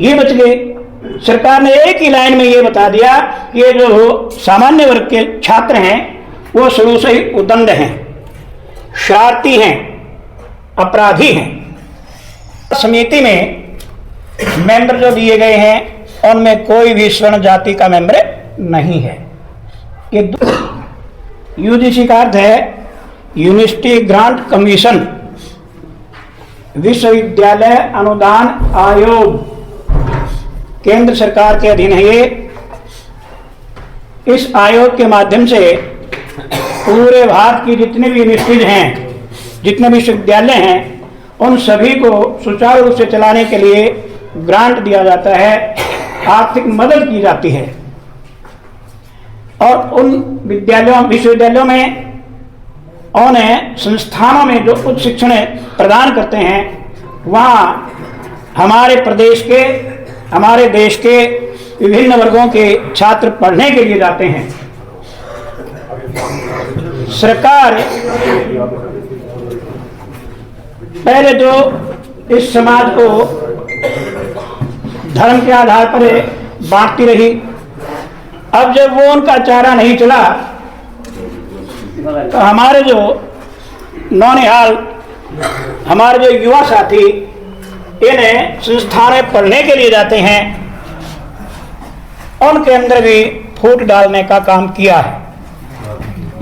ये बच गए। सरकार ने एक ही लाइन में ये बता दिया कि ये जो सामान्य वर्ग के छात्र हैं वो शुरू से ही उदंड हैं, शरारती हैं, अपराधी हैं। समिति में मेंबर जो दिए गए हैं उनमें कोई भी स्वर्ण जाति का मेंबर नहीं है। ये यूजीसी का अर्थ है यूनिवर्सिटी ग्रांट कमीशन, विश्वविद्यालय अनुदान आयोग, केंद्र सरकार के अधीन है ये। इस आयोग के माध्यम से पूरे भारत की जितनी भी यूनिवर्सिटीज हैं, जितने भी विश्वविद्यालय हैं, उन सभी को सुचारू रूप से चलाने के लिए ग्रांट दिया जाता है, आर्थिक मदद की जाती है। और उन विश्वविद्यालयों में उन्हें संस्थानों में जो उच्च शिक्षण प्रदान करते हैं वहाँ हमारे प्रदेश के, हमारे देश के विभिन्न वर्गों के छात्र पढ़ने के लिए जाते हैं। सरकार पहले जो इस समाज को धर्म के आधार पर बांटती रही, अब जब वो उनका चारा नहीं चला तो हमारे जो नौनिहाल, हमारे जो युवा साथी इन्हें संस्थान में पढ़ने के लिए जाते हैं, उनके अंदर भी फूट डालने का काम किया है।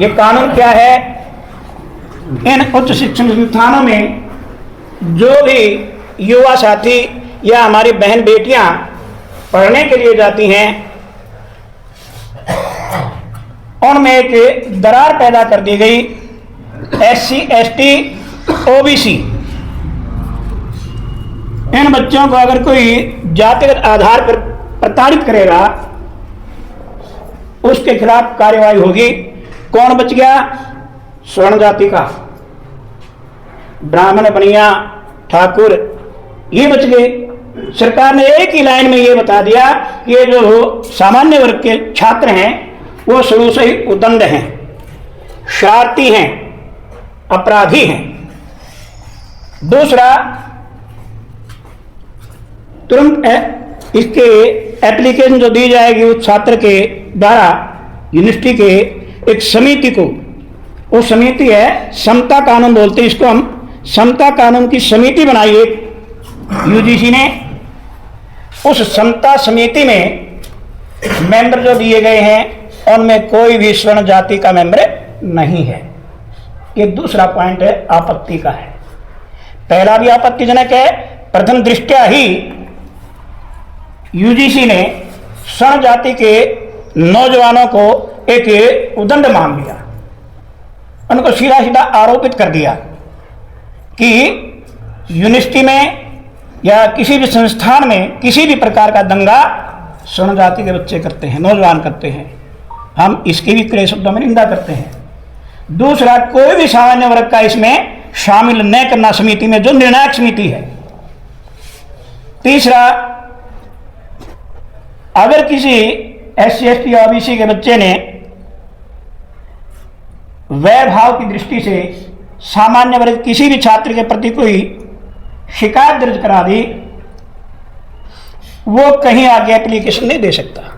ये कानून क्या है? इन उच्च शिक्षण संस्थानों में जो भी युवा साथी या हमारी बहन बेटियां पढ़ने के लिए जाती हैं उनमें एक दरार पैदा कर दी गई। SC, ST, OBC इन बच्चों को अगर कोई जातिगत आधार पर प्रताड़ित करेगा उसके खिलाफ कार्रवाई होगी। कौन बच गया? स्वर्ण जाति का, ब्राह्मण, बनिया, ठाकुर, ये बच गए। सरकार ने एक ही लाइन में ये बता दिया कि ये जो सामान्य वर्ग के छात्र हैं वो शुरू से ही उदंड हैं, शरारती हैं, अपराधी हैं। दूसरा, तुरंत इसके एप्लीकेशन जो दी जाएगी उस छात्र के द्वारा यूनिवर्सिटी के एक समिति को, वो समिति है समता कानून बोलते हैं इसको हम, समता कानून की समिति बनाई है यूजीसी ने। उस समता समिति में मेंबर जो दिए गए हैं उनमें कोई भी स्वर्ण जाति का मेंबर नहीं है। ये दूसरा पॉइंट है, आपत्ति का है। पहला भी आपत्तिजनक है। प्रथम दृष्टया ही यूजीसी ने स्वर्ण जाति के नौजवानों को एक उदंड मान लिया, उनको सीधा सीधा आरोपित कर दिया कि यूनिवर्सिटी में या किसी भी संस्थान में किसी भी प्रकार का दंगा स्वर्ण जाति के बच्चे करते हैं, नौजवान करते हैं। हम इसकी भी कड़े शब्दों में निंदा करते हैं। दूसरा, कोई भी सामान्य वर्ग का इसमें शामिल न करना समिति में, जो निर्णायक समिति है। तीसरा, अगर किसी SC, ST, OBC के बच्चे ने वैभाव की दृष्टि से सामान्य वर्ग किसी भी छात्र के प्रति कोई शिकायत दर्ज करा दी, वो कहीं आगे एप्लीकेशन नहीं दे सकता।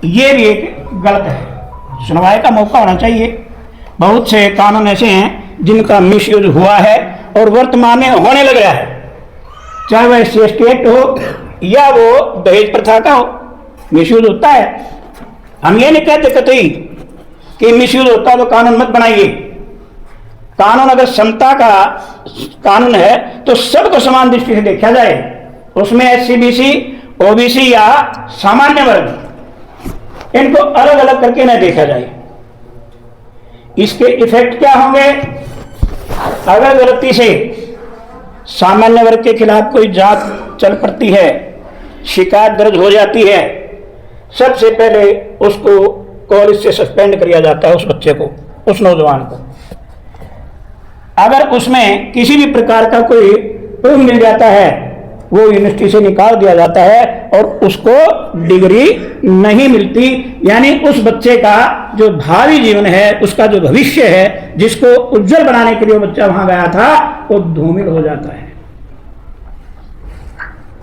ये भी एक गलत है। सुनवाई का मौका होना चाहिए। बहुत से कानून ऐसे हैं जिनका मिसयूज हुआ है और वर्तमान में होने लग रहा है, चाहे वह SC, ST एक्ट हो या वो दहेज प्रथा का हो, मिसयूज होता है। हम ये नहीं कहते कतई कि मिसयूज होता तो कानून मत बनाइए। कानून अगर समता का कानून है तो सबको समान दृष्टि से देखा जाए, उसमें SC, BC, OBC या सामान्य वर्ग इनको अलग अलग करके न देखा जाए। इसके इफेक्ट क्या होंगे? अगर गलती से सामान्य वर्ग के खिलाफ कोई जांच चल पड़ती है, शिकायत दर्ज हो जाती है, सबसे पहले उसको कॉलेज से सस्पेंड किया जाता है, उस बच्चे को, उस नौजवान को। अगर उसमें किसी भी प्रकार का कोई प्रूफ मिल जाता है, वो यूनिवर्सिटी से निकाल दिया जाता है और उसको डिग्री नहीं मिलती। यानी उस बच्चे का जो भावी जीवन है, उसका जो भविष्य है, जिसको उज्जवल बनाने के लिए वो बच्चा वहां गया था, वो धूमिल हो जाता है।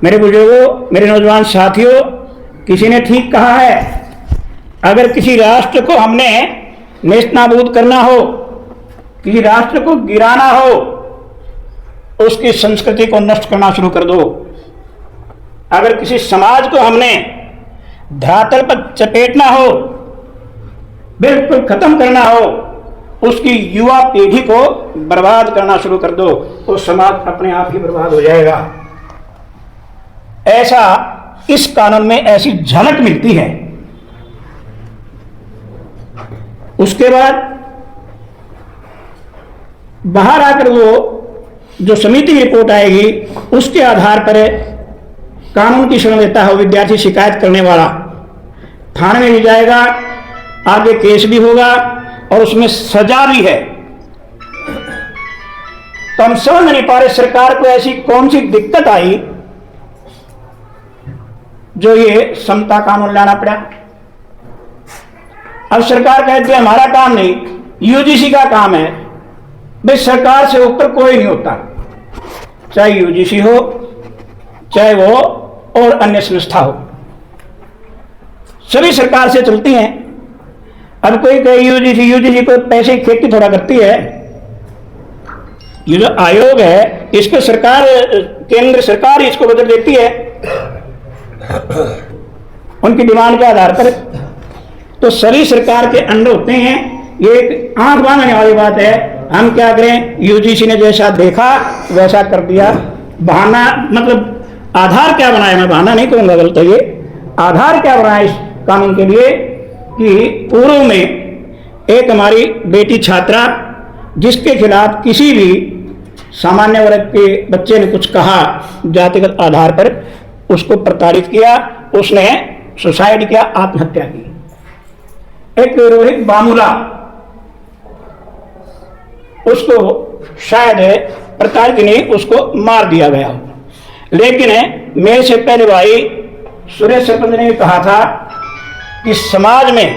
मेरे बुजुर्गों, मेरे नौजवान साथियों, किसी ने ठीक कहा है, अगर किसी राष्ट्र को हमने नेस्तनाबूद करना हो, किसी राष्ट्र को गिराना हो, उसकी संस्कृति को नष्ट करना शुरू कर दो। अगर किसी समाज को हमने धरातल पर चपेटना हो, बिल्कुल खत्म करना हो, उसकी युवा पीढ़ी को बर्बाद करना शुरू कर दो, तो समाज अपने आप ही बर्बाद हो जाएगा। ऐसा इस कानून में ऐसी झलक मिलती है। उसके बाद बाहर आकर वो जो समिति की रिपोर्ट आएगी, उसके आधार पर कानून की शरण लेता है विद्यार्थी शिकायत करने वाला, थाने में भी जाएगा, आगे केस भी होगा और उसमें सजा भी है। तो हम समझ नहीं पा रहे सरकार को ऐसी कौन सी दिक्कत आई जो ये समता कानून लाना पड़ा। अब सरकार कहती है हमारा काम नहीं, यूजीसी का काम है। भाई सरकार से ऊपर कोई नहीं होता, चाहे यूजीसी हो, चाहे वो और अन्य संस्था हो, सभी सरकार से चलती हैं। अब कोई कहे यूजीसी को पैसे की खेती थोड़ा करती है। ये जो आयोग है, इसको सरकार, केंद्र सरकार इसको बजट देती है उनकी डिमांड के आधार पर। तो सभी सरकार के अंडर होते हैं। ये एक आंख बांधने वाली बात है। हम क्या करें, यूजीसी ने जैसा देखा वैसा कर दिया। बहाना मतलब आधार क्या बनाया, मैं बहाना नहीं कहूंगा, गलत है ये। आधार क्या बनाया इस कानून के लिए कि पूर्व में एक हमारी बेटी छात्रा, जिसके खिलाफ किसी भी सामान्य वर्ग के बच्चे ने कुछ कहा जातिगत आधार पर, उसको प्रताड़ित किया, उसने सुसाइड किया, आत्महत्या की। एक रोहित बामुला, उसको शायद प्रताड़ित नहीं, उसको मार दिया गया। लेकिन मेरे से पहले भाई सुरेश सरपंच ने कहा था कि समाज में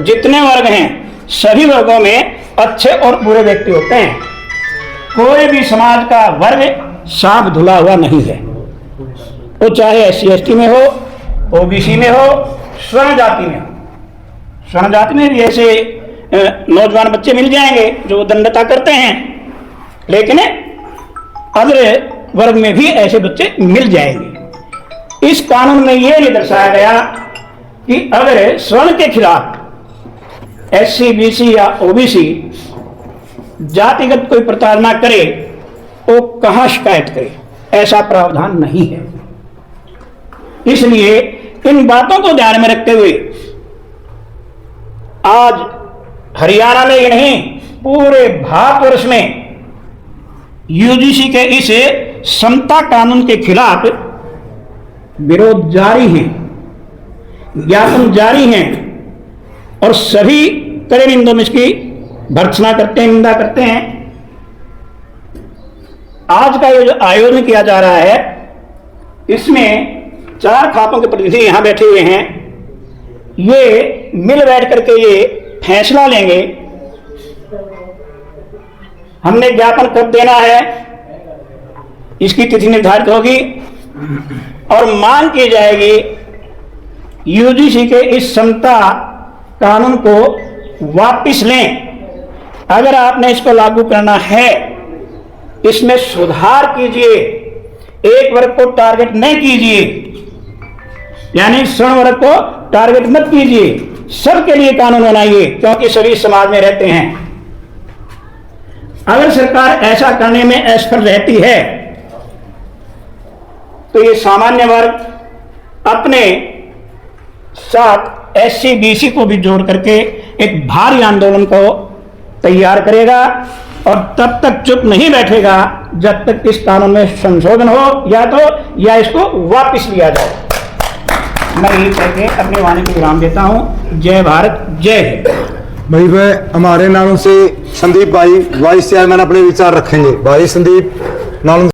जितने वर्ग हैं, सभी वर्गों में अच्छे और बुरे व्यक्ति होते हैं। कोई भी समाज का वर्ग साफ धुला हुआ नहीं है। वो चाहे SC/ST में हो, OBC में हो, स्वर्ण जाति में हो। स्वर्ण जाति में भी ऐसे नौजवान बच्चे मिल जाएंगे जो दंडता करते हैं, लेकिन अदर वर्ग में भी ऐसे बच्चे मिल जाएंगे। इस कानून में यह नहीं दर्शाया गया कि अगर स्वर्ण के खिलाफ SC, BC या OBC जातिगत कोई प्रताड़ना करे तो कहां शिकायत करे, ऐसा प्रावधान नहीं है। इसलिए इन बातों को ध्यान में रखते हुए आज हरियाणा में ही नहीं, पूरे भारतवर्ष में यूजीसी के इस समता कानून के खिलाफ विरोध जारी है, ज्ञापन जारी हैं और सभी कड़े निंदा में इसकी भर्त्सना करते हैं, निंदा करते हैं। आज का ये जो आयोजन किया जा रहा है, इसमें 4 खापों के प्रतिनिधि यहां बैठे हुए हैं। ये मिल बैठ करके ये फैसला लेंगे, हमने ज्ञापन कब देना है, इसकी तिथि निर्धारित होगी और मांग की जाएगी यूजीसी के इस समता कानून को वापस लें। अगर आपने इसको लागू करना है, इसमें सुधार कीजिए, एक वर्ग को टारगेट नहीं कीजिए, यानी स्वर्ण वर्ग को टारगेट मत कीजिए, सबके लिए कानून बनाइए, क्योंकि सभी समाज में रहते हैं। अगर सरकार ऐसा करने में असफल रहती है तो ये सामान्य वर्ग अपने साथ SC, BC को भी जोड़ करके एक भारी आंदोलन को तैयार करेगा और तब तक चुप नहीं बैठेगा जब तक इस कानून में संशोधन हो या इसको वापस लिया जाए। मैं यही करके अपनी वाणी को विराम देता हूं। जय भारत, जय हिंद। भाई मैं हमारे नालों से संदीप भाई वाइस चेयरमैन अपने विचार रखेंगे। भाई संदीप नालों